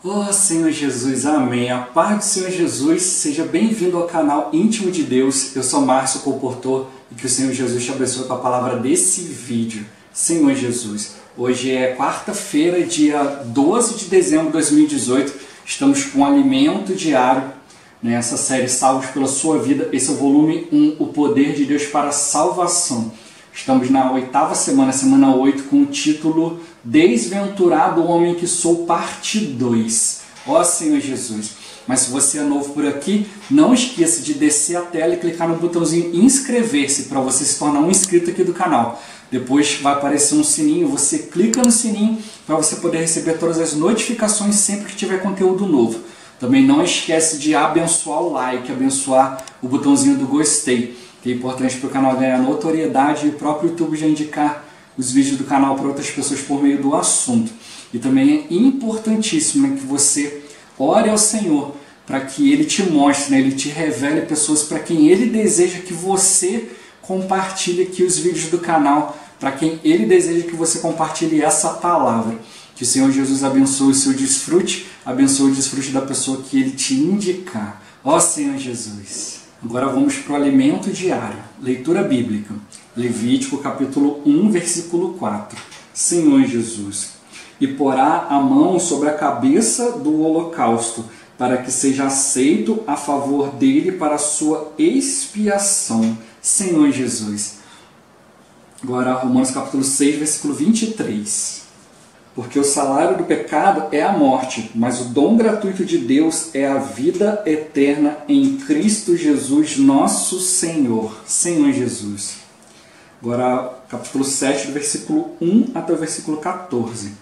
Oh Senhor Jesus, amém. A paz do Senhor Jesus, seja bem-vindo ao canal Íntimo de Deus. Eu sou Márcio Comportor e que o Senhor Jesus te abençoe com a palavra desse vídeo. Senhor Jesus, hoje é quarta-feira, dia 12 de dezembro de 2018. Estamos com um alimento diário nessa série Salvos pela Sua Vida. Esse é o volume 1, O Poder de Deus para a Salvação. Estamos na 8ª semana, semana 8, com o título Desventurado Homem que Sou, parte 2. Ó Senhor Jesus! Mas se você é novo por aqui, não esqueça de descer a tela e clicar no botãozinho inscrever-se para você se tornar um inscrito aqui do canal. Depois vai aparecer um sininho, você clica no sininho para você poder receber todas as notificações sempre que tiver conteúdo novo. Também não esquece de abençoar o like, abençoar o botãozinho do gostei, que é importante para o canal ganhar notoriedade e o próprio YouTube já indicar os vídeos do canal para outras pessoas por meio do assunto. E também é importantíssimo que você ore ao Senhor para que Ele te mostre, Ele te revele pessoas para quem Ele deseja que você compartilhe aqui os vídeos do canal, para quem Ele deseja que você compartilhe essa palavra. Que o Senhor Jesus abençoe o seu desfrute, abençoe o desfrute da pessoa que Ele te indicar. Ó Senhor Jesus! Agora vamos para o alimento diário. Leitura bíblica. Levítico capítulo 1, versículo 4. Senhor Jesus, e porá a mão sobre a cabeça do holocausto, para que seja aceito a favor dele para a sua expiação. Senhor Jesus. Agora Romanos capítulo 6, versículo 23. Porque o salário do pecado é a morte, mas o dom gratuito de Deus é a vida eterna em Cristo Jesus, nosso Senhor. Senhor Jesus. Agora, capítulo 7, do versículo 1 até o versículo 14.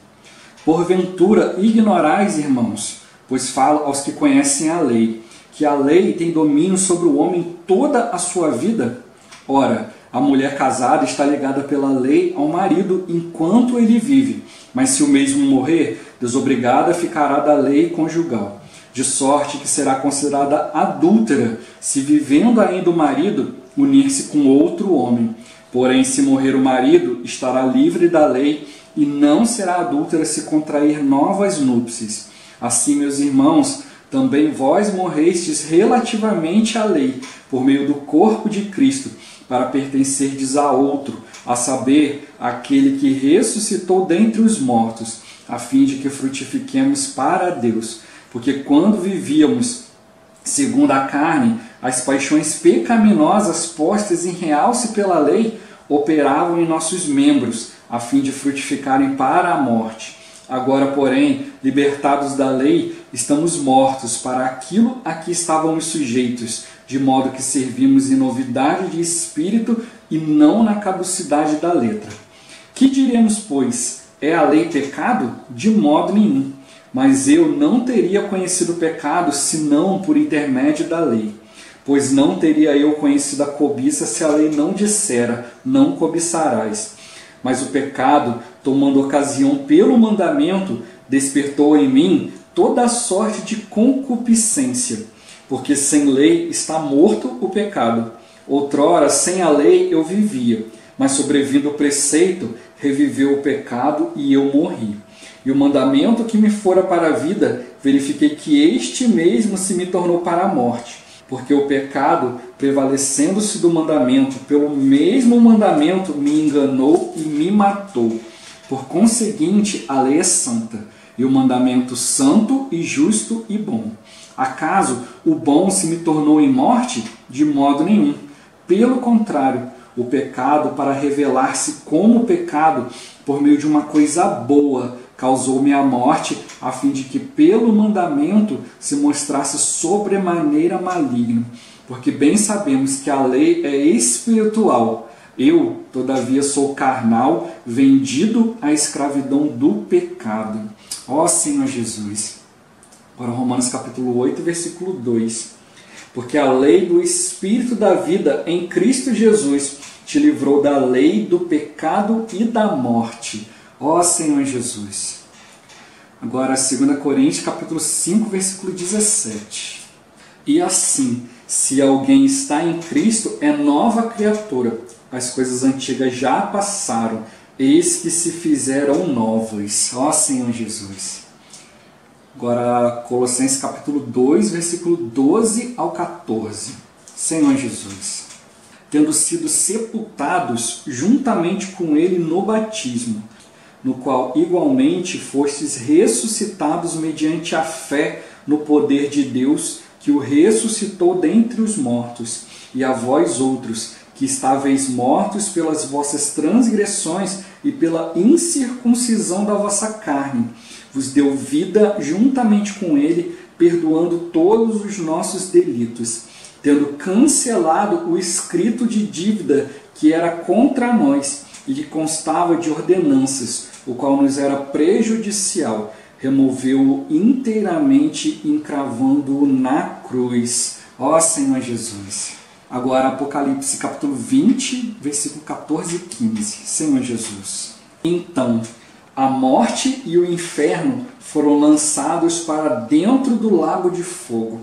Porventura ignorais, irmãos, pois falo aos que conhecem a lei, que a lei tem domínio sobre o homem toda a sua vida? Ora, a mulher casada está ligada pela lei ao marido enquanto ele vive, mas se o mesmo morrer, desobrigada ficará da lei conjugal, de sorte que será considerada adúltera, se vivendo ainda o marido, unir-se com outro homem. Porém, se morrer o marido, estará livre da lei e não será adúltera se contrair novas núpcias. Assim, meus irmãos, também vós morrestes relativamente à lei, por meio do corpo de Cristo, para pertencerdes a outro, a saber, aquele que ressuscitou dentre os mortos, a fim de que frutifiquemos para Deus. Porque quando vivíamos segundo a carne, as paixões pecaminosas postas em realce pela lei operavam em nossos membros, a fim de frutificarem para a morte. Agora, porém, libertados da lei, estamos mortos para aquilo a que estávamos sujeitos, de modo que servimos em novidade de espírito e não na caducidade da letra. Que diremos, pois? É a lei pecado? De modo nenhum. Mas eu não teria conhecido o pecado senão por intermédio da lei. Pois não teria eu conhecido a cobiça se a lei não dissera, não cobiçarás. Mas o pecado, tomando ocasião pelo mandamento, despertou em mim toda a sorte de concupiscência. Porque sem lei está morto o pecado. Outrora, sem a lei eu vivia, mas sobrevindo o preceito, reviveu o pecado e eu morri. E o mandamento que me fora para a vida, verifiquei que este mesmo se me tornou para a morte. Porque o pecado, prevalecendo-se do mandamento, pelo mesmo mandamento me enganou e me matou. Por conseguinte, a lei é santa, e o mandamento santo e justo e bom. Acaso o bom se me tornou em morte? De modo nenhum. Pelo contrário, o pecado, para revelar-se como pecado, por meio de uma coisa boa, causou-me a morte, a fim de que pelo mandamento se mostrasse sobremaneira maligno. Porque bem sabemos que a lei é espiritual. Eu, todavia, sou carnal, vendido à escravidão do pecado. Ó Senhor Jesus! Agora Romanos capítulo 8, versículo 2. Porque a lei do Espírito da vida em Cristo Jesus te livrou da lei do pecado e da morte. Ó Senhor Jesus. Agora 2 Coríntios capítulo 5, versículo 17. E assim, se alguém está em Cristo, é nova criatura. As coisas antigas já passaram, eis que se fizeram novas. Ó Senhor Jesus. Agora, Colossenses capítulo 2, versículo 12 ao 14. Senhor Jesus, tendo sido sepultados juntamente com ele no batismo, no qual igualmente fostes ressuscitados mediante a fé no poder de Deus, que o ressuscitou dentre os mortos, e a vós outros, que estáveis mortos pelas vossas transgressões e pela incircuncisão da vossa carne, vos deu vida juntamente com ele, perdoando todos os nossos delitos, tendo cancelado o escrito de dívida que era contra nós e que constava de ordenanças, o qual nos era prejudicial, removeu-o inteiramente, encravando-o na cruz. Ó Senhor Jesus! Agora, Apocalipse capítulo 20, versículo 14 e 15. Senhor Jesus. Então, a morte e o inferno foram lançados para dentro do lago de fogo.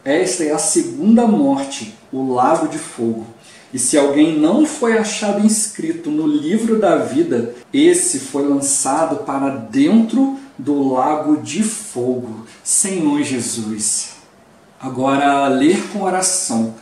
Esta é a segunda morte, o lago de fogo. E se alguém não foi achado inscrito no livro da vida, esse foi lançado para dentro do lago de fogo. Senhor Jesus. Agora, ler com oração.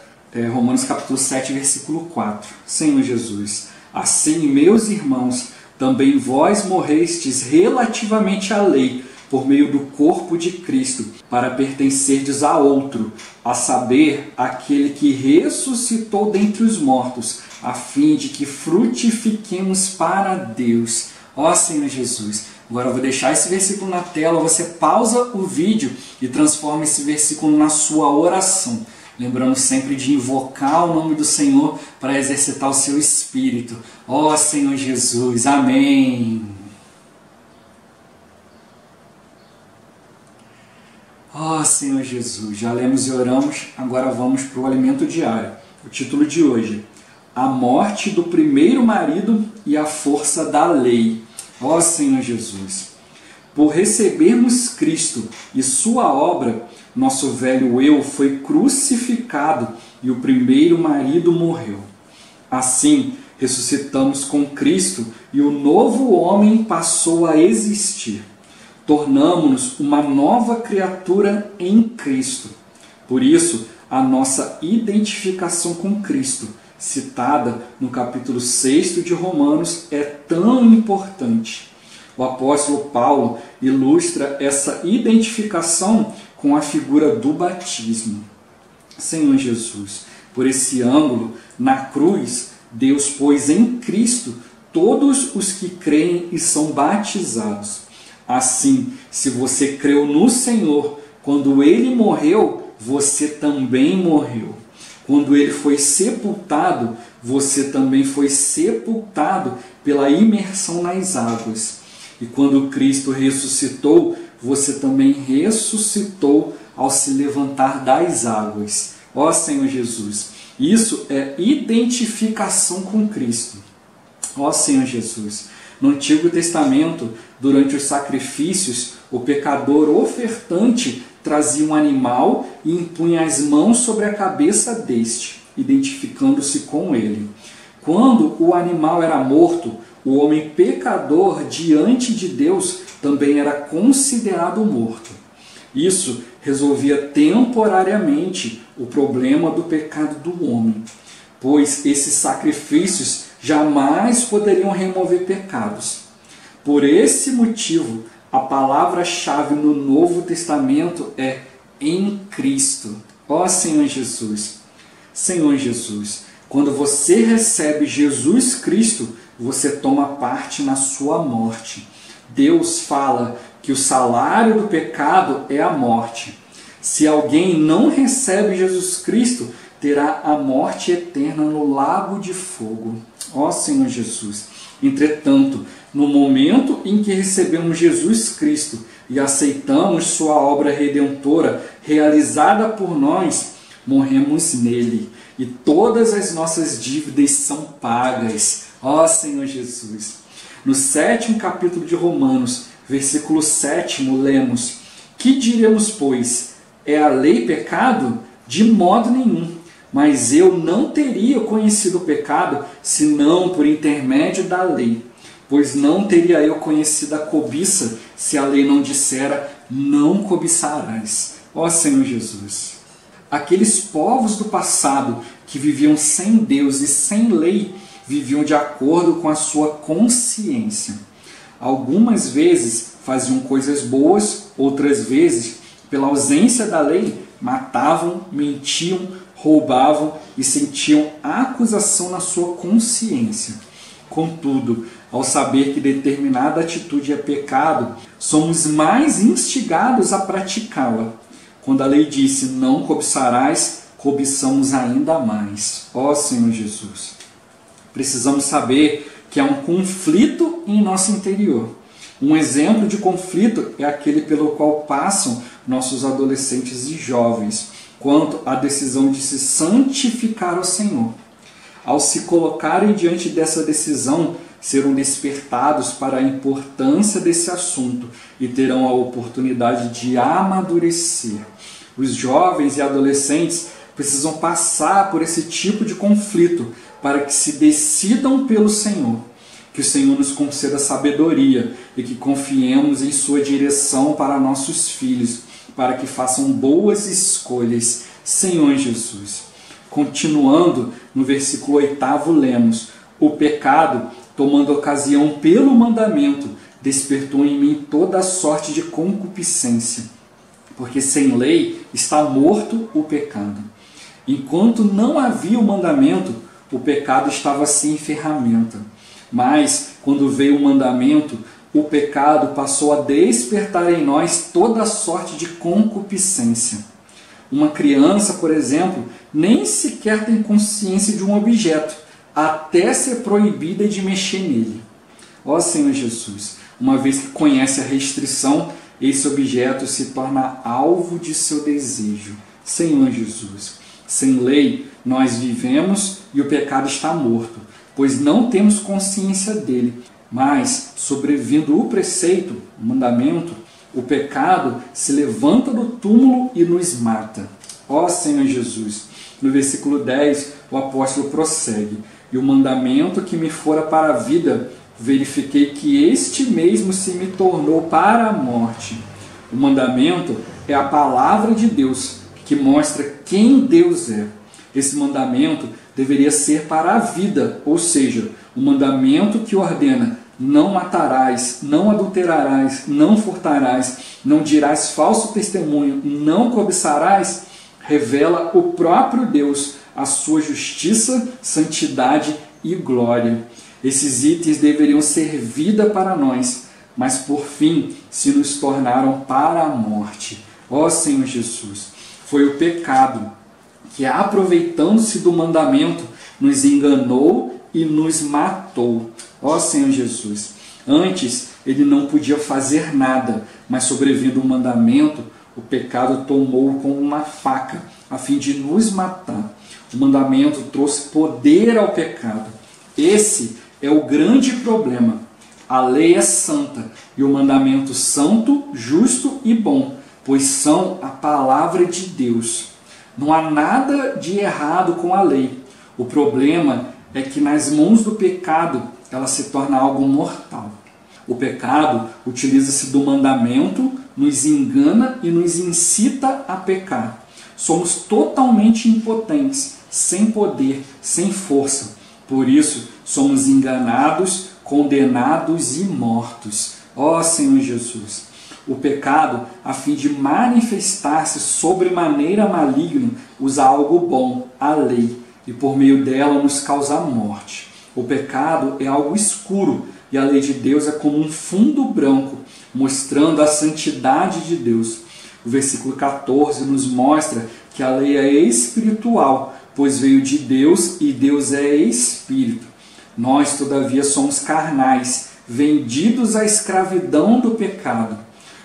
Romanos capítulo 7, versículo 4. Senhor Jesus, assim, meus irmãos, também vós morrestes relativamente à lei, por meio do corpo de Cristo, para pertencerdes a outro, a saber, aquele que ressuscitou dentre os mortos, a fim de que frutifiquemos para Deus. Ó Senhor Jesus, agora eu vou deixar esse versículo na tela, você pausa o vídeo e transforma esse versículo na sua oração. Lembrando sempre de invocar o nome do Senhor para exercitar o seu espírito. Ó Senhor Jesus, amém. Ó Senhor Jesus, já lemos e oramos, agora vamos para o alimento diário. O título de hoje, a morte do primeiro marido e a força da lei. Ó Senhor Jesus, por recebermos Cristo e sua obra, nosso velho eu foi crucificado e o primeiro marido morreu. Assim, ressuscitamos com Cristo e o novo homem passou a existir. Tornamo-nos uma nova criatura em Cristo. Por isso, a nossa identificação com Cristo, citada no capítulo 6 de Romanos, é tão importante. O apóstolo Paulo ilustra essa identificação com a figura do batismo. Senhor Jesus, por esse ângulo, na cruz, Deus pôs em Cristo todos os que creem e são batizados. Assim, se você creu no Senhor, quando Ele morreu, você também morreu. Quando Ele foi sepultado, você também foi sepultado pela imersão nas águas. E quando Cristo ressuscitou, você também ressuscitou ao se levantar das águas. Ó Senhor Jesus, isso é identificação com Cristo. Ó Senhor Jesus, no Antigo Testamento, durante os sacrifícios, o pecador ofertante trazia um animal e impunha as mãos sobre a cabeça deste, identificando-se com ele. Quando o animal era morto, o homem pecador diante de Deus também era considerado morto. Isso resolvia temporariamente o problema do pecado do homem, pois esses sacrifícios jamais poderiam remover pecados. Por esse motivo, a palavra-chave no Novo Testamento é em Cristo. Ó Senhor Jesus! Senhor Jesus, quando você recebe Jesus Cristo, você toma parte na sua morte. Deus fala que o salário do pecado é a morte. Se alguém não recebe Jesus Cristo, terá a morte eterna no lago de fogo. Ó Senhor Jesus! Entretanto, no momento em que recebemos Jesus Cristo e aceitamos sua obra redentora realizada por nós, morremos nele e todas as nossas dívidas são pagas. Ó Senhor Jesus! No 7º capítulo de Romanos, versículo 7º, lemos: que diremos, pois? É a lei pecado? De modo nenhum. Mas eu não teria conhecido o pecado, senão por intermédio da lei. Pois não teria eu conhecido a cobiça, se a lei não dissera, não cobiçarás. Ó Senhor Jesus, aqueles povos do passado que viviam sem Deus e sem lei, viviam de acordo com a sua consciência. Algumas vezes faziam coisas boas, outras vezes, pela ausência da lei, matavam, mentiam, roubavam e sentiam acusação na sua consciência. Contudo, ao saber que determinada atitude é pecado, somos mais instigados a praticá-la. Quando a lei disse, não cobiçarás, cobiçamos ainda mais. Ó Senhor Jesus, precisamos saber que há um conflito em nosso interior. Um exemplo de conflito é aquele pelo qual passam nossos adolescentes e jovens, quanto à decisão de se santificar ao Senhor. Ao se colocarem diante dessa decisão, serão despertados para a importância desse assunto e terão a oportunidade de amadurecer. Os jovens e adolescentes precisam passar por esse tipo de conflito para que se decidam pelo Senhor. Que o Senhor nos conceda sabedoria e que confiemos em sua direção para nossos filhos, para que façam boas escolhas. Senhor Jesus. Continuando, no versículo 8 lemos, o pecado, tomando ocasião pelo mandamento, despertou em mim toda a sorte de concupiscência, porque sem lei está morto o pecado. Enquanto não havia o mandamento, o pecado estava sem ferramenta. Mas, quando veio o mandamento, o pecado passou a despertar em nós toda a sorte de concupiscência. Uma criança, por exemplo, nem sequer tem consciência de um objeto, até ser proibida de mexer nele. Ó Senhor Jesus, uma vez que conhece a restrição, esse objeto se torna alvo de seu desejo. Senhor Jesus, sem lei nós vivemos e o pecado está morto, pois não temos consciência dele. Mas, sobrevindo o preceito, o mandamento, o pecado se levanta do túmulo e nos mata. Ó Senhor Jesus, no versículo 10, o apóstolo prossegue, e o mandamento que me fora para a vida, verifiquei que este mesmo se me tornou para a morte. O mandamento é a palavra de Deus, que mostra quem Deus é. Esse mandamento deveria ser para a vida, ou seja, o mandamento que ordena: não matarás, não adulterarás, não furtarás, não dirás falso testemunho, não cobiçarás, revela o próprio Deus, a sua justiça, santidade e glória. Esses itens deveriam ser vida para nós, mas por fim se nos tornaram para a morte. Ó Senhor Jesus, foi o pecado que, aproveitando-se do mandamento, nos enganou e nos matou. Ó Senhor Jesus, antes ele não podia fazer nada, mas sobrevindo o mandamento, o pecado tomou-o como uma faca, a fim de nos matar. O mandamento trouxe poder ao pecado. Esse é o grande problema. A lei é santa e o mandamento santo, justo e bom, pois são a palavra de Deus. Não há nada de errado com a lei. O problema é que nas mãos do pecado ela se torna algo mortal. O pecado utiliza-se do mandamento, nos engana e nos incita a pecar. Somos totalmente impotentes, sem poder, sem força. Por isso, somos enganados, condenados e mortos. Ó Senhor Jesus, o pecado, a fim de manifestar-se sobremaneira maligno, usa algo bom, a lei, e por meio dela nos causa a morte. O pecado é algo escuro e a lei de Deus é como um fundo branco, mostrando a santidade de Deus. O versículo 14 nos mostra que a lei é espiritual, pois veio de Deus e Deus é espírito. Nós, todavia, somos carnais, vendidos à escravidão do pecado.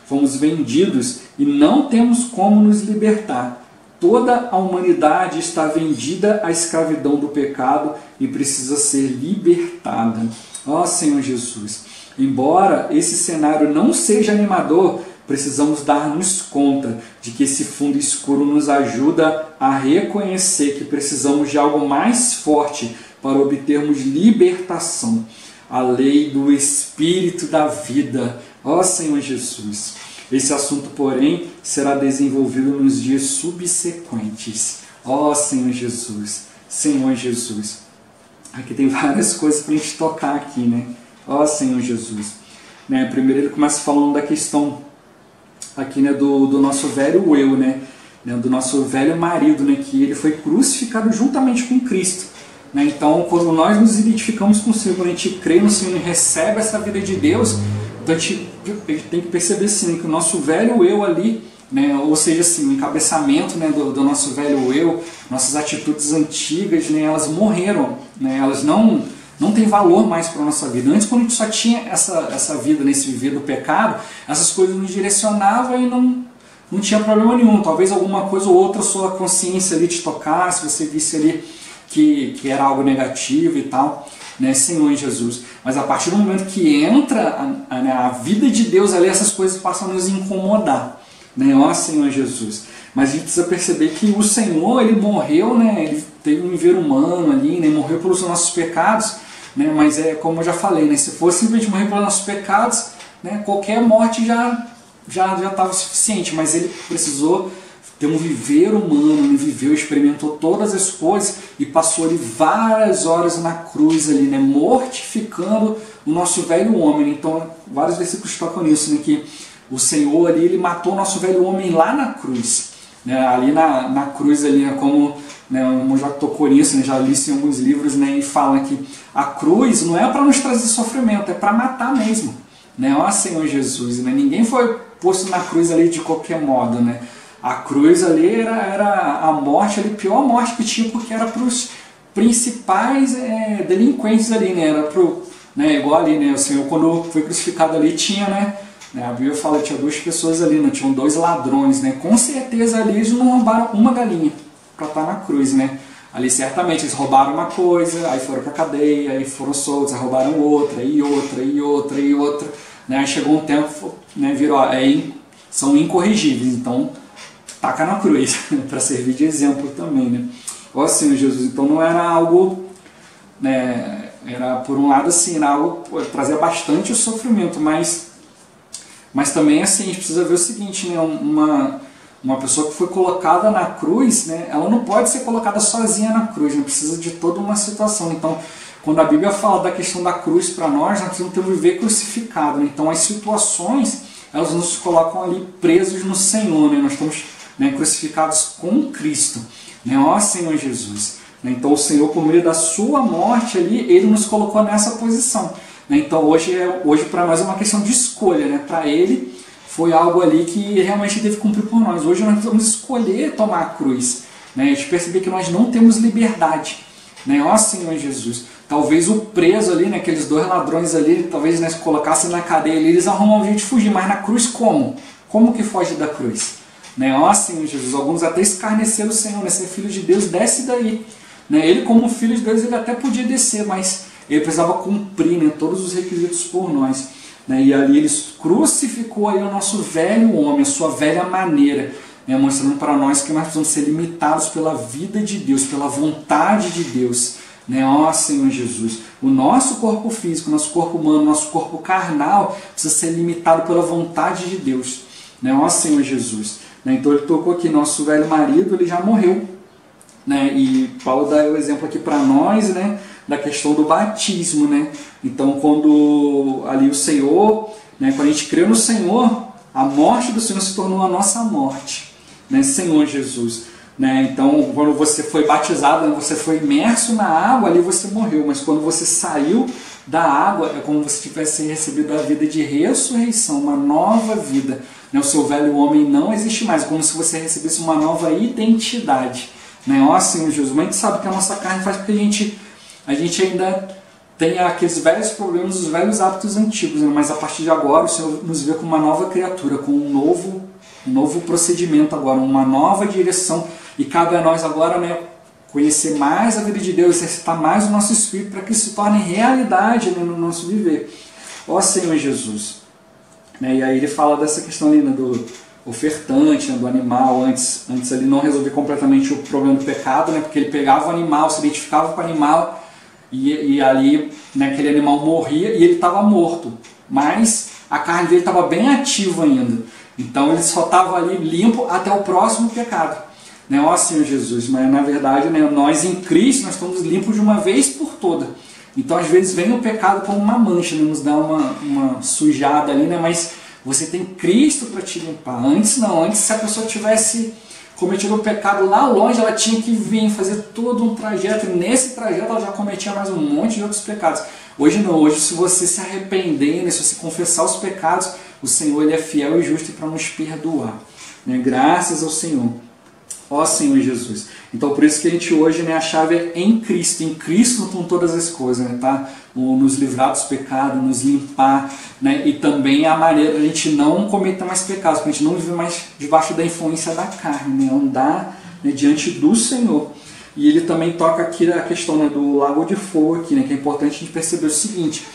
Fomos vendidos e não temos como nos libertar. Toda a humanidade está vendida à escravidão do pecado e precisa ser libertada. Ó Senhor Jesus, embora esse cenário não seja animador, precisamos dar-nos conta de que esse fundo escuro nos ajuda a reconhecer que precisamos de algo mais forte para obtermos libertação. A lei do Espírito da vida. Ó Senhor Jesus, Esse assunto, porém, será desenvolvido nos dias subsequentes. Ó Senhor Jesus, Senhor Jesus. Aqui tem várias coisas para a gente tocar aqui, né? Ó Senhor Jesus. Né? Primeiro ele começa falando da questão aqui, né, do nosso velho eu, né? Do nosso velho marido, né? Que ele foi crucificado juntamente com Cristo. Né? Então, quando nós nos identificamos com o Senhor, quando a gente crê no Senhor e recebe essa vida de Deus, então a gente tem que perceber assim, que o nosso velho eu ali, né, ou seja, assim, o encabeçamento, né, do nosso velho eu, nossas atitudes antigas, né, elas morreram, né, elas não têm valor mais para a nossa vida. Antes, quando a gente só tinha essa vida, nesse viver do pecado, essas coisas nos direcionavam e não tinha problema nenhum. Talvez alguma coisa ou outra sua consciência ali te tocasse, você visse ali que era algo negativo e tal, né, Senhor Jesus. Mas a partir do momento que entra a vida de Deus ali, essas coisas passam a nos incomodar, né, ó Senhor Jesus. Mas a gente precisa perceber que o Senhor, ele morreu, né, ele teve um viver humano ali, né, morreu pelos nossos pecados, né, mas é como eu já falei, né, se fosse simplesmente morrer pelos nossos pecados, né, qualquer morte já estava suficiente, mas ele precisou ter um viver humano, ele viveu, experimentou todas as coisas e passou ali várias horas na cruz ali, né, mortificando o nosso velho homem. Então, vários versículos tocam nisso, né, que o Senhor ali, ele matou o nosso velho homem lá na cruz, né, ali na cruz ali, né, como, né, o já tocou nisso, né, já li isso em alguns livros, né, e fala que a cruz não é para nos trazer sofrimento, é para matar mesmo, né, ó Senhor Jesus, né, ninguém foi posto na cruz ali de qualquer modo, né. A cruz ali era a morte, ali, a pior morte que tinha, porque era para os principais delinquentes ali, né? Era pro, né, igual ali, né? O Senhor, quando foi crucificado ali, tinha, né? A Bíblia fala que tinha duas pessoas ali, né? Tinham dois ladrões, né? Com certeza ali eles não roubaram uma galinha para estar na cruz, né? Ali certamente eles roubaram uma coisa, aí foram para a cadeia, aí foram soltos, aí roubaram outra, e outra, e outra, e outra, né? Aí chegou um tempo, né? Virou, são incorrigíveis, então taca na cruz, para servir de exemplo também, né? Ó Senhor Jesus, então não era algo, né, era por um lado assim, era algo, trazia bastante o sofrimento, mas também assim, a gente precisa ver o seguinte, né, uma pessoa que foi colocada na cruz, né, ela não pode ser colocada sozinha na cruz, né, precisa de toda uma situação. Então, quando a Bíblia fala da questão da cruz para nós precisamos ter um viver crucificado, né? Então as situações, elas nos colocam ali presos no Senhor, né? Nós estamos, né, crucificados com Cristo, né? Ó Senhor Jesus, né? Então o Senhor, por meio da sua morte ali, ele nos colocou nessa posição, né? Então hoje para nós é uma questão de escolha, né? Para ele foi algo ali que realmente teve que cumprir por nós. Hoje nós vamos escolher tomar a cruz, né? A gente perceber que nós não temos liberdade, né? Ó Senhor Jesus, talvez o preso ali, né, aqueles dois ladrões ali, talvez, né, se colocassem na cadeia ali, eles arrumam um jeito de fugir, mas na cruz como? Como que foge da cruz? Né? Ó Senhor Jesus, alguns até escarneceram o Senhor, né? Ser filho de Deus, desce daí. Né? Ele, como filho de Deus, ele até podia descer, mas ele precisava cumprir, né, todos os requisitos por nós. Né? E ali ele crucificou aí o nosso velho homem, a sua velha maneira, né? Mostrando para nós que nós precisamos ser limitados pela vida de Deus, pela vontade de Deus. Né? Ó Senhor Jesus, o nosso corpo físico, nosso corpo humano, nosso corpo carnal precisa ser limitado pela vontade de Deus. Né? Ó Senhor Jesus. Então ele tocou aqui, nosso velho marido, ele já morreu, né? E Paulo dá o exemplo aqui para nós, né, da questão do batismo, né? Então quando ali o Senhor, né, quando a gente crê no Senhor, a morte do Senhor se tornou a nossa morte, né? Senhor Jesus, né? Então quando você foi batizado, né, você foi imerso na água, ali você morreu, mas quando você saiu da água, é como se tivesse recebido a vida de ressurreição, uma nova vida. O seu velho homem não existe mais, como se você recebesse uma nova identidade. Né? Ó Senhor Jesus, mas a gente sabe que a nossa carne faz com que a gente ainda tenha aqueles velhos problemas, os velhos hábitos antigos, né? Mas a partir de agora o Senhor nos vê como uma nova criatura, com um novo procedimento agora, uma nova direção, e cabe a nós agora, né, conhecer mais a vida de Deus, exercitar mais o nosso espírito para que isso se torne realidade, né, no nosso viver. Ó Senhor Jesus. Né? E aí ele fala dessa questão ali, né, do ofertante, né, do animal, antes ele não resolvia completamente o problema do pecado, né, porque ele pegava o animal, se identificava com o animal, e ali, né, aquele animal morria e ele estava morto, mas a carne dele estava bem ativa ainda. Então ele só estava ali limpo até o próximo pecado. Né? Ó Senhor Jesus, mas na verdade, né, nós em Cristo nós estamos limpos de uma vez por toda. Então às vezes vem o pecado como uma mancha, né? Nos dá uma sujada ali, né? Mas você tem Cristo para te limpar. Antes não, antes se a pessoa tivesse cometido o pecado lá longe, ela tinha que vir fazer todo um trajeto, e nesse trajeto ela já cometia mais um monte de outros pecados. Hoje não, hoje se você se arrepender, né, se você confessar os pecados, o Senhor ele é fiel e justo para nos perdoar. Né? Graças ao Senhor. Ó Senhor Jesus. Então por isso que a gente hoje, né, a chave é em Cristo com todas as coisas, né, tá? Nos livrar dos pecados, nos limpar, né, e também a maneira de a gente não cometer mais pecados, para a gente não viver mais debaixo da influência da carne, né, andar, né, diante do Senhor. E ele também toca aqui a questão, né, do lago de fogo aqui, né, que é importante a gente perceber o seguinte: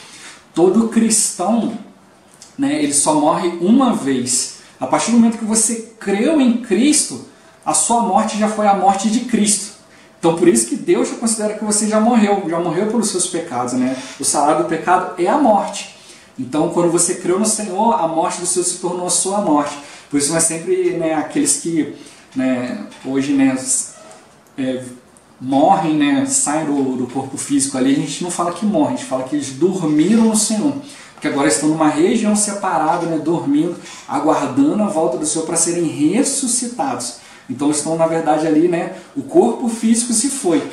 todo cristão, né, ele só morre uma vez. A partir do momento que você creu em Cristo, a sua morte já foi a morte de Cristo. Então por isso que Deus já considera que você já morreu pelos seus pecados, né? O salário do pecado é a morte. Então quando você creu no Senhor, a morte do Senhor se tornou a sua morte. Por isso nós sempre, né, aqueles que, né, hoje, né, morrem, né, saem do corpo físico ali, a gente não fala que morrem, a gente fala que eles dormiram no Senhor. Porque agora estão numa região separada, né, dormindo, aguardando a volta do Senhor para serem ressuscitados. Então estão, na verdade, ali, né, o corpo físico se foi,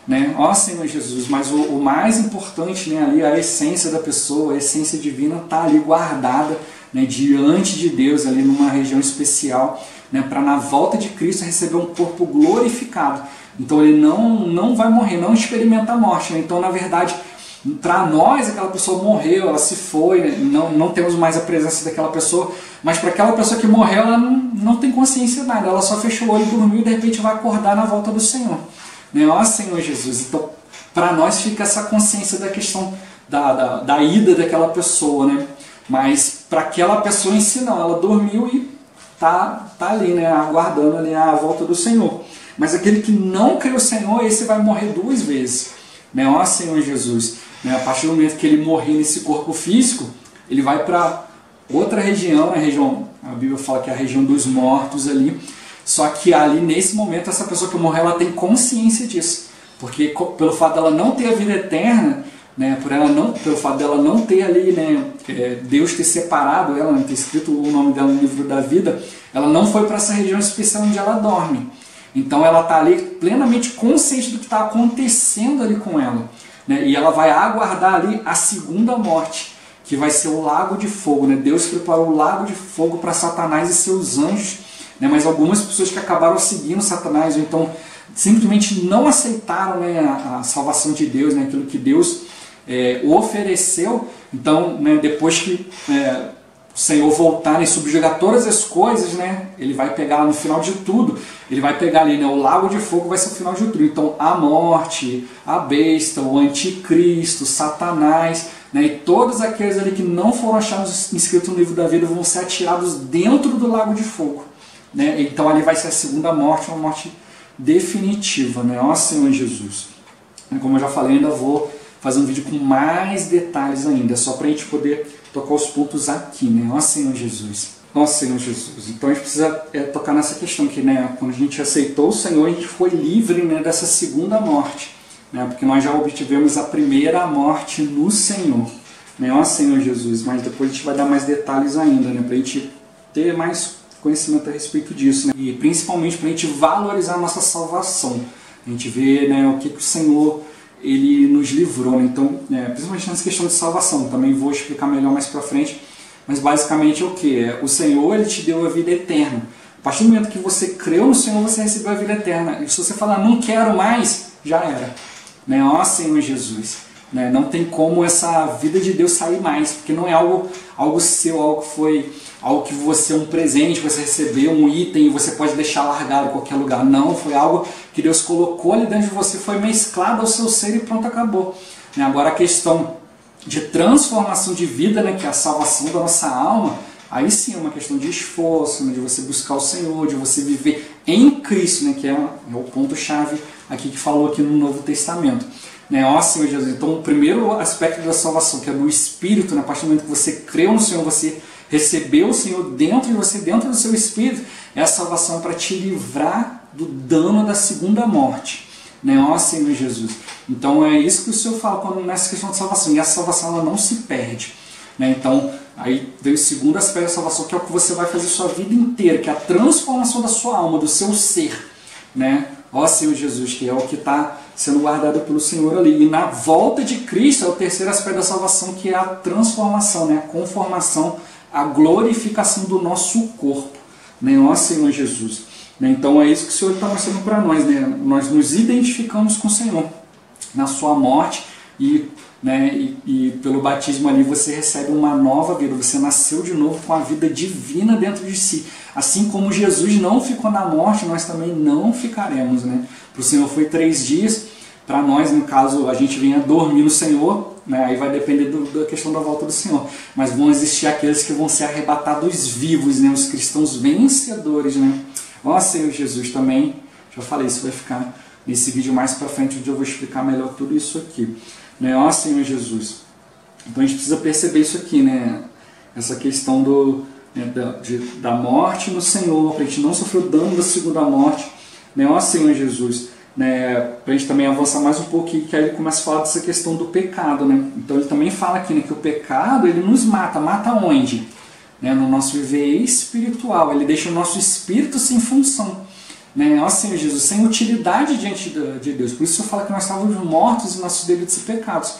né? Ó Senhor Jesus, mas o mais importante, né, ali, a essência da pessoa, a essência divina está ali guardada, né, diante de Deus, ali numa região especial, né, para na volta de Cristo receber um corpo glorificado. Então ele não vai morrer, não experimenta a morte, né? Então na verdade, para nós aquela pessoa morreu, ela se foi, né? não temos mais a presença daquela pessoa, mas para aquela pessoa que morreu, ela não tem consciência de nada, ela só fechou o olho, dormiu e de repente vai acordar na volta do Senhor, né? Ó Senhor Jesus. Então para nós fica essa consciência da questão da ida daquela pessoa, né? Mas para aquela pessoa em si não, ela dormiu e tá ali, né, aguardando ali a volta do Senhor. Mas aquele que não crê no Senhor, esse vai morrer duas vezes, né? Ó Senhor Jesus. A partir do momento que ele morrer nesse corpo físico, ele vai para outra região, a Bíblia fala que é a região dos mortos ali. Só que ali, nesse momento, essa pessoa que morreu, ela tem consciência disso. Porque pelo fato dela não ter a vida eterna, né, pelo fato dela não ter ali, né, Deus ter separado ela, ter escrito o nome dela no livro da vida, ela não foi para essa região especial onde ela dorme. Então ela está ali plenamente consciente do que está acontecendo ali com ela. Né? E ela vai aguardar ali a segunda morte, que vai ser o lago de fogo. Né? Deus preparou o lago de fogo para Satanás e seus anjos, né? Mas algumas pessoas que acabaram seguindo Satanás, ou então simplesmente não aceitaram, né, a salvação de Deus, né, aquilo que Deus ofereceu. Então, né, depois que o Senhor voltar e subjugar todas as coisas, né, ele vai pegar no final de tudo, ele vai pegar ali, né, o lago de fogo vai ser o final de tudo. Então a morte, a besta, o anticristo, Satanás, né, e todos aqueles ali que não foram achados inscritos no livro da vida vão ser atirados dentro do lago de fogo, né? Então ali vai ser a segunda morte, uma morte definitiva, né? Ó Senhor Jesus. Como eu já falei, ainda vou fazer um vídeo com mais detalhes ainda, só para a gente poder tocar os pontos aqui, né? Ó Senhor Jesus. Ó Senhor Jesus. Então a gente precisa tocar nessa questão aqui, né? Quando a gente aceitou o Senhor, a gente foi livre, né, dessa segunda morte, né? Porque nós já obtivemos a primeira morte no Senhor, né? Ó Senhor Jesus. Mas depois a gente vai dar mais detalhes ainda, né? Para a gente ter mais conhecimento a respeito disso, né? E principalmente para a gente valorizar a nossa salvação. A gente vê, né, o que o Senhor ele nos livrou, né? Então, principalmente nessa questão de salvação, também vou explicar melhor mais para frente, mas basicamente é o que? O Senhor ele te deu a vida eterna. A partir do momento que você creu no Senhor, você recebeu a vida eterna. E se você falar, não quero mais, já era, né? Ó Senhor Jesus, né? Não tem como essa vida de Deus sair mais, porque não é algo seu, algo que você, um presente, você recebeu, um item, e você pode deixar largado em qualquer lugar. Não, foi algo que Deus colocou ali dentro de você, foi mesclado ao seu ser e pronto, acabou. Agora a questão de transformação de vida, né, que é a salvação da nossa alma, aí sim é uma questão de esforço, né, de você buscar o Senhor, de você viver em Cristo, né, que é o ponto-chave aqui que falou aqui no Novo Testamento. Né? Ó Senhor Jesus. Então o primeiro aspecto da salvação, que é do Espírito, né, a partir do momento que você creu no Senhor, você receber o Senhor dentro de você, dentro do seu espírito, é a salvação para te livrar do dano da segunda morte, né? Ó Senhor Jesus. Então é isso que o Senhor fala quando nessa questão de salvação, e essa salvação ela não se perde, né? Então aí vem o segundo aspecto da salvação, que é o que você vai fazer sua vida inteira, que é a transformação da sua alma, do seu ser, né? Ó Senhor Jesus, que é o que está sendo guardado pelo Senhor ali. E na volta de Cristo é o terceiro aspecto da salvação, que é a transformação, né? A conformação, a glorificação do nosso corpo, né? Ó Senhor Jesus. Então é isso que o Senhor está mostrando para nós, né? Nós nos identificamos com o Senhor na sua morte e pelo batismo ali você recebe uma nova vida, você nasceu de novo com a vida divina dentro de si. Assim como Jesus não ficou na morte, nós também não ficaremos, né? Para o Senhor foi 3 dias, para nós, no caso, a gente venha dormir no Senhor, né? Aí vai depender da questão da volta do Senhor. Mas vão existir aqueles que vão ser arrebatados vivos, né? Os cristãos vencedores, né? Ó Senhor Jesus, também, já falei, isso vai ficar nesse vídeo mais para frente, onde eu vou explicar melhor tudo isso aqui. Né? Ó Senhor Jesus. Então a gente precisa perceber isso aqui, né? Essa questão da morte no Senhor, para a gente não sofrer o dano da segunda morte, né? Ó Senhor Jesus, né? Para a gente também avançar mais um pouquinho, que aí ele começa a falar dessa questão do pecado, né? Então ele também fala aqui, né, que o pecado ele nos mata onde? Né? No nosso viver espiritual, ele deixa o nosso espírito sem função, né? Ó Senhor Jesus, sem utilidade diante de Deus. Por isso eu falo que nós estávamos mortos em nossos delitos e pecados,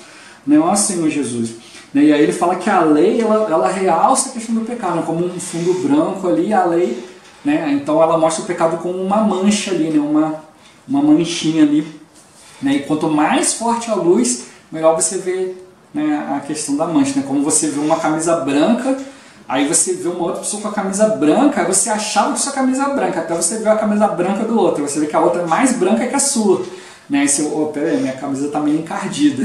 né? Ó Senhor Jesus. E aí ele fala que a lei ela realça a questão do pecado, né? Como um fundo branco ali, a lei, né? Então ela mostra o pecado como uma mancha ali, né? Uma manchinha ali, né? E quanto mais forte a luz, melhor você vê, né, a questão da mancha, né? Como você vê uma camisa branca, aí você vê uma outra pessoa com a camisa branca, aí você achava que sua camisa é branca, até você ver a camisa branca do outro, você vê que a outra é mais branca que a sua, né? Aí você, peraí, minha camisa está meio encardida,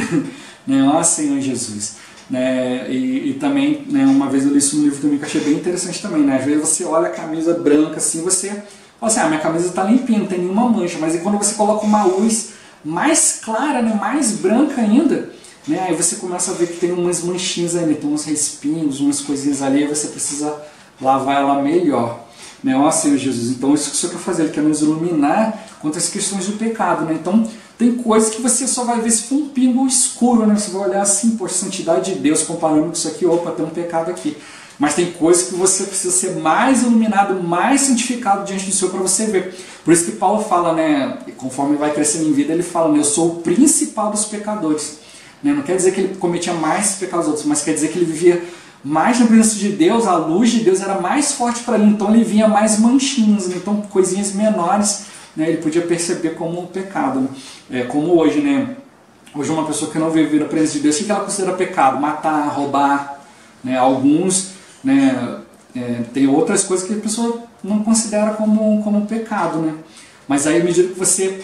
né? Ó Senhor Jesus. Né? E também, né, uma vez eu li isso no livro também, que eu achei bem interessante também, né? Às vezes você olha a camisa branca assim, você fala assim, minha camisa está limpinha, não tem nenhuma mancha, mas quando você coloca uma luz mais clara, né, mais branca ainda, né, aí você começa a ver que tem umas manchinhas ali, tem uns respingos, umas coisinhas ali, aí você precisa lavar ela melhor, né? Ó Senhor Jesus, então isso que o Senhor quer fazer, Ele quer nos iluminar quanto às questões do pecado, né? Então tem coisas que você só vai ver se for um pingo escuro, né? Você vai olhar assim, por santidade de Deus, comparando com isso aqui, opa, tem um pecado aqui. Mas tem coisas que você precisa ser mais iluminado, mais santificado diante do Senhor para você ver. Por isso que Paulo fala, né? Conforme vai crescendo em vida, ele fala, né? Eu sou o principal dos pecadores. Né? Não quer dizer que ele cometia mais pecados outros, mas quer dizer que ele vivia mais na presença de Deus, a luz de Deus era mais forte para ele, então ele via mais manchinhas, né? Então coisinhas menores, né, ele podia perceber como um pecado, né? Como hoje, né? Hoje uma pessoa que não vive na presença de Deus, o que ela considera pecado? Matar, roubar, né? Alguns, né, tem outras coisas que a pessoa não considera como pecado, né? Mas aí à medida que você,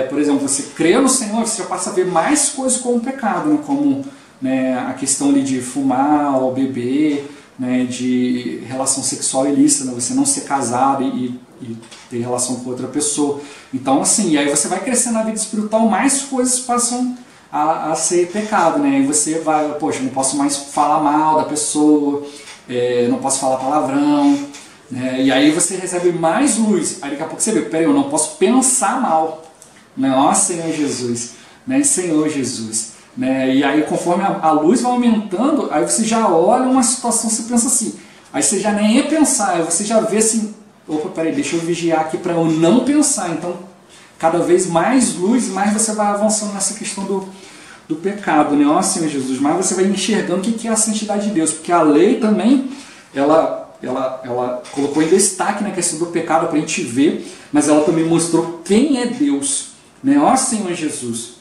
por exemplo, você crê no Senhor, você já passa a ver mais coisas como pecado, né? Como, né, a questão ali de fumar ou beber, né, de relação sexual ilícita, né? Você não ser casado e ter relação com outra pessoa. Então, assim, aí você vai crescendo na vida espiritual, mais coisas passam a ser pecado, né? E você vai, poxa, não posso mais falar mal da pessoa, não posso falar palavrão, né? E aí você recebe mais luz. Aí daqui a pouco você vê, peraí, eu não posso pensar mal, né? Ó Senhor Jesus, né? Senhor Jesus, né? E aí conforme a luz vai aumentando, aí você já olha uma situação, você pensa assim, aí você já nem ia pensar, aí você já vê assim, opa, peraí, deixa eu vigiar aqui para eu não pensar. Então, cada vez mais luz, mais você vai avançando nessa questão do pecado, né? Ó Senhor Jesus, mais você vai enxergando o que é a santidade de Deus, porque a lei também, ela colocou em destaque na questão do pecado para a gente ver, mas ela também mostrou quem é Deus, né? Ó Senhor Jesus,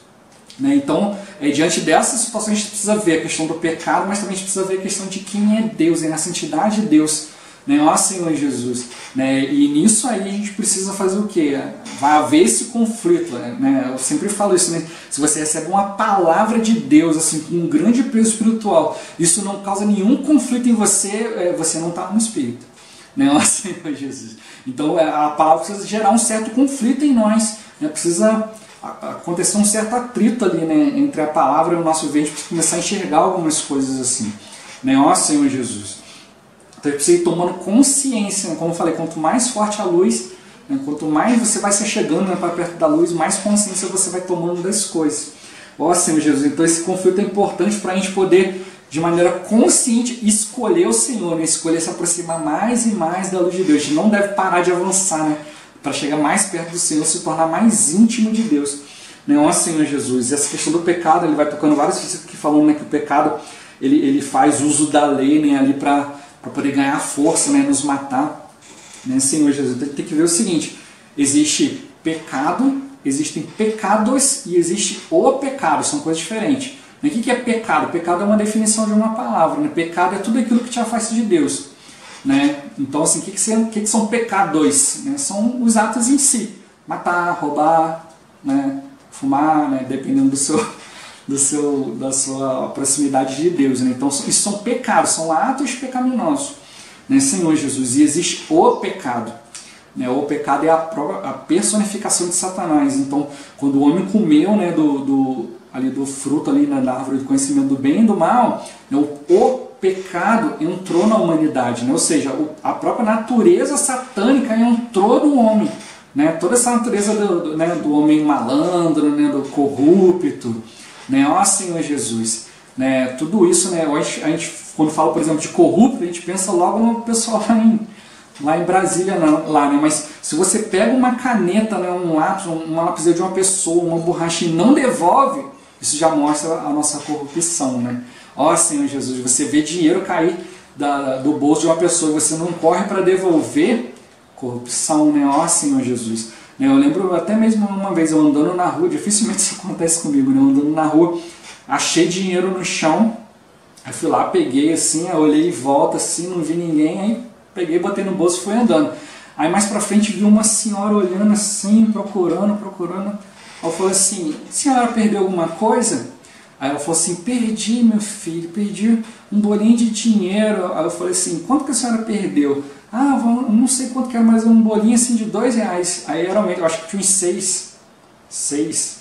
né? Então, diante dessa situação a gente precisa ver a questão do pecado, mas também a gente precisa ver a questão de quem é Deus, na santidade de Deus, né? Ó Senhor Jesus, né? E nisso aí a gente precisa fazer o quê? Vai haver esse conflito, né? Eu sempre falo isso, né? Se você recebe uma palavra de Deus assim, com um grande peso espiritual, isso não causa nenhum conflito em você, você não está no Espírito, né? Ó Senhor Jesus. Então a palavra precisa gerar um certo conflito em nós, né? Precisa acontecer um certo atrito ali, né, entre a palavra e o nosso ver, a gente precisa começar a enxergar algumas coisas assim, né? Ó Senhor Jesus. Então, você ir tomando consciência, né? Como eu falei, quanto mais forte a luz, né? Quanto mais você vai se chegando, né, para perto da luz, mais consciência você vai tomando das coisas. Ó Senhor Jesus, então esse conflito é importante para a gente poder, de maneira consciente, escolher o Senhor, né? Escolher se aproximar mais e mais da luz de Deus. A gente não deve parar de avançar, né? Para chegar mais perto do Senhor, se tornar mais íntimo de Deus. Né? Ó Senhor Jesus, e essa questão do pecado, ele vai tocando vários versículos que falam, né, que o pecado ele faz uso da lei, né, ali para poder ganhar força, né, nos matar. Né? Senhor Jesus, tem que ver o seguinte, existe pecado, existem pecados e existe o pecado, são coisas diferentes. O que é pecado? Pecado é uma definição de uma palavra, né? Pecado é tudo aquilo que te afasta de Deus. Né? Então, assim, o que são pecados? Né? São os atos em si. Matar, roubar, né? Fumar, né? Dependendo da sua proximidade de Deus. Né? Então, isso são pecados, são atos pecaminosos. Né? Senhor Jesus, e existe o pecado. Né? O pecado é a personificação de Satanás. Então, quando o homem comeu, né, do fruto ali, né, da árvore do conhecimento do bem e do mal, né, o pecado entrou na humanidade, né? Ou seja, a própria natureza satânica entrou no homem, né? Toda essa natureza do homem malandro, né, do corrupto, né? Ó Senhor Jesus, né? Tudo isso, né? A gente, quando fala, por exemplo, de corrupto, a gente pensa logo no pessoal lá em Brasília, né? Mas se você pega uma caneta, né, um lápis de uma pessoa, uma borracha e não devolve, isso já mostra a nossa corrupção, né? Ó Senhor Jesus, você vê dinheiro cair do bolso de uma pessoa e você não corre para devolver, corrupção, né? Ó Senhor Jesus. Eu lembro até mesmo uma vez eu andando na rua, dificilmente isso acontece comigo, né? Eu andando na rua, achei dinheiro no chão, aí fui lá, peguei assim, eu olhei em volta assim, não vi ninguém, aí peguei, botei no bolso e fui andando. Aí mais pra frente vi uma senhora olhando assim, procurando. Aí eu falei assim, senhora perdeu alguma coisa? Aí ela falou assim, perdi meu filho, perdi um bolinho de dinheiro. Aí eu falei assim, quanto que a senhora perdeu? Ah, não sei quanto que era, mas um bolinho assim de R$2. Aí realmente, eu acho que tinha uns 6,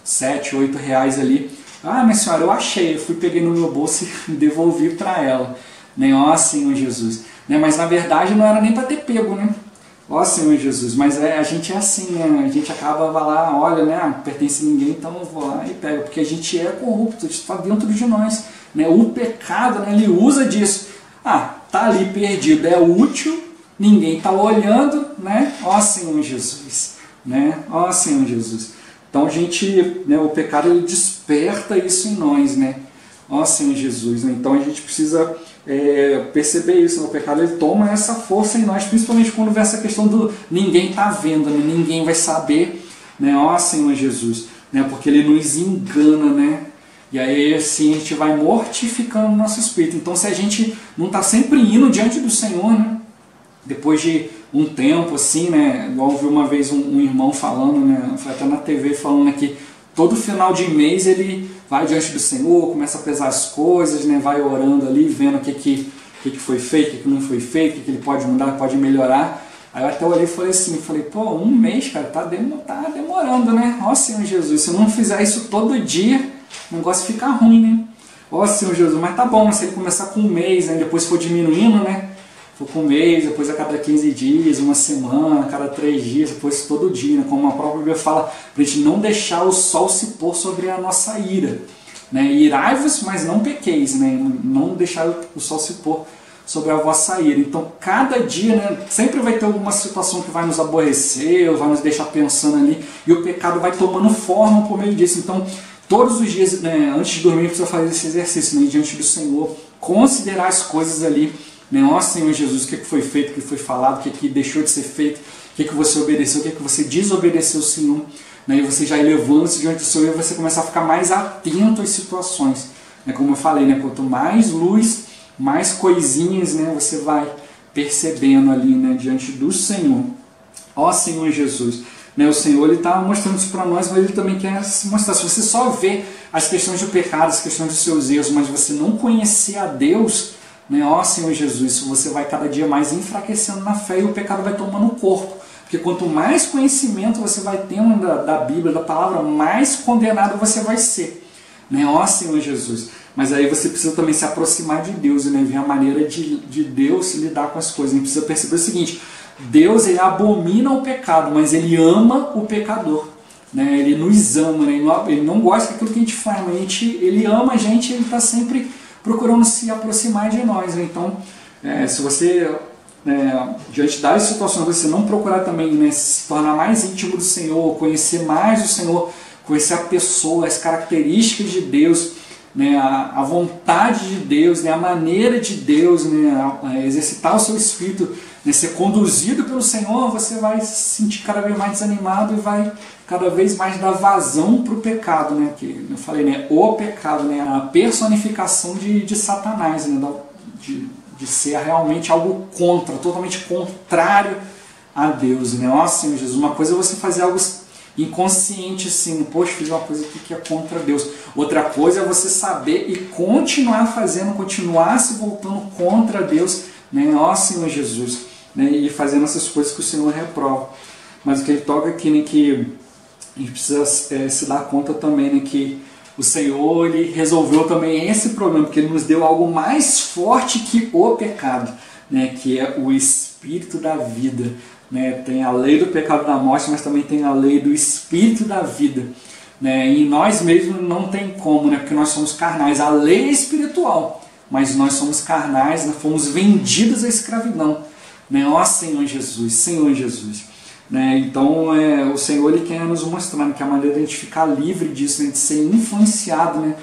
7, 8 reais ali. Ah, minha senhora, eu achei, eu fui, peguei no meu bolso e devolvi para ela. Né? Ó Senhor Jesus. Né? Mas na verdade não era nem para ter pego, né? Ó Senhor Jesus, mas a gente é assim, né? A gente acaba, vai lá, olha, né? Não pertence a ninguém, então eu vou lá e pego, porque a gente é corrupto, isso está dentro de nós, né? O pecado, né? Ele usa disso. Ah, tá ali perdido, é útil, ninguém tá olhando, né? Ó Senhor Jesus, né? Ó Senhor Jesus. Então a gente, né? O pecado ele desperta isso em nós, né? Ó Senhor Jesus, né? Então a gente precisa perceber isso, né? O pecado ele toma essa força em nós, principalmente quando vem essa questão do ninguém está vendo, né? Ninguém vai saber, né? Ó Senhor Jesus, né? Porque ele nos engana, né? E aí assim a gente vai mortificando o nosso espírito. Então se a gente não está sempre indo diante do Senhor, né? Depois de um tempo assim, né? Igual eu vi uma vez um irmão falando, né? Foi até na TV falando aqui, todo final de mês ele vai diante do Senhor, começa a pesar as coisas, né? Vai orando ali, vendo o que foi feito, o que não foi feito, o que ele pode mudar, pode melhorar. Aí eu até olhei e falei assim, pô, um mês, cara, tá demorando, né? Ó Senhor Jesus, se eu não fizer isso todo dia, o negócio fica ruim, né? Ó Senhor Jesus, mas tá bom, se ele começar com um mês, né? Depois for diminuindo, né? For com um mês, depois a cada 15 dias, uma semana, a cada 3 dias, depois todo dia, né? Como a própria Bíblia fala, para a gente não deixar o sol se pôr sobre a nossa ira. Né? Irai-vos, mas não pequeis, né? Não deixar o sol se pôr sobre a vossa ira. Então, cada dia, né, sempre vai ter alguma situação que vai nos aborrecer, ou vai nos deixar pensando ali, e o pecado vai tomando forma por meio disso. Então, todos os dias, né, antes de dormir, precisa fazer esse exercício, né, diante do Senhor, considerar as coisas ali, né, ó Senhor Jesus, o que foi feito, o que foi falado, o que deixou de ser feito, o que você obedeceu, o que você desobedeceu ao Senhor, né, e você já elevando-se diante do Senhor, e você começa a ficar mais atento às situações, né, como eu falei, né, quanto mais luz, mais coisinhas, né, você vai percebendo ali, né, diante do Senhor. Ó Senhor Jesus, né, o Senhor está mostrando isso para nós, mas Ele também quer se mostrar. Se você só vê as questões do pecado, as questões dos seus erros, mas você não conhecer a Deus, né, ó Senhor Jesus, você vai cada dia mais enfraquecendo na fé e o pecado vai tomando o corpo. Porque quanto mais conhecimento você vai tendo da Bíblia, da palavra, mais condenado você vai ser. né? Ó Senhor Jesus. Mas aí você precisa também se aproximar de Deus, né? Ver a maneira de Deus lidar com as coisas. A gente precisa perceber o seguinte: Deus, ele abomina o pecado, mas ele ama o pecador, né? Ele nos ama, né? Ele não gosta daquilo que a gente faz, mas ele ama a gente, ele está sempre procurando se aproximar de nós, né? Então, se você, diante das situações, você não procurar também, né, se tornar mais íntimo do Senhor, conhecer mais o Senhor, conhecer a pessoa, as características de Deus, né, a vontade de Deus, né, a maneira de Deus, né, exercitar o seu espírito, né, ser conduzido pelo Senhor, você vai se sentir cada vez mais desanimado e vai cada vez mais dar vazão para o pecado, né, que eu falei, né, o pecado, né, a personificação de Satanás, né, de ser realmente algo contra, totalmente contrário a Deus, né? Ó Senhor Jesus, uma coisa é você fazer algo inconsciente assim, poxa, fiz uma coisa aqui que é contra Deus. Outra coisa é você saber e continuar fazendo, continuar se voltando contra Deus, né? Ó Senhor Jesus, né? E fazendo essas coisas que o Senhor reprova. Mas o que ele toca aqui, né, que a gente precisa se dar conta também, né, que o Senhor, ele resolveu também esse problema, porque ele nos deu algo mais forte que o pecado, né, que é o Espírito da vida, né? Tem a lei do pecado da morte, mas também tem a lei do Espírito da vida, né? E nós mesmos não tem como, né, porque nós somos carnais. A lei é espiritual, mas nós somos carnais, nós fomos vendidos à escravidão, né? Ó Senhor Jesus, Senhor Jesus. Né? Então o Senhor, ele quer nos mostrar, né, que a maneira de a gente ficar livre disso, né, de ser influenciado, né,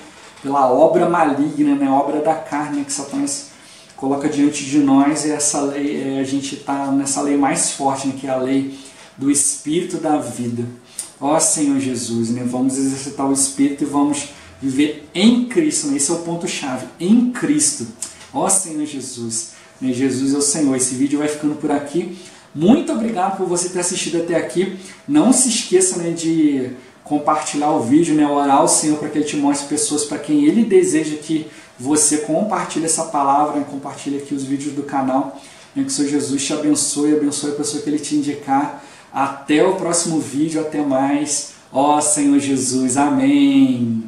pela obra maligna, né, obra da carne, né, que Satanás coloca diante de nós, e essa lei, a gente está nessa lei mais forte, né, que é a lei do Espírito da vida. Ó Senhor Jesus, né, vamos exercitar o Espírito e vamos viver em Cristo, né, esse é o ponto-chave, em Cristo. Ó Senhor Jesus, né, Jesus é o Senhor. Esse vídeo vai ficando por aqui. Muito obrigado por você ter assistido até aqui. Não se esqueça, né, de compartilhar o vídeo, né, orar ao Senhor para que Ele te mostre pessoas para quem Ele deseja que você compartilhe essa palavra, né, compartilhe aqui os vídeos do canal. Né, que o Senhor Jesus te abençoe, abençoe a pessoa que Ele te indicar. Até o próximo vídeo, até mais. Ó Senhor Jesus, amém.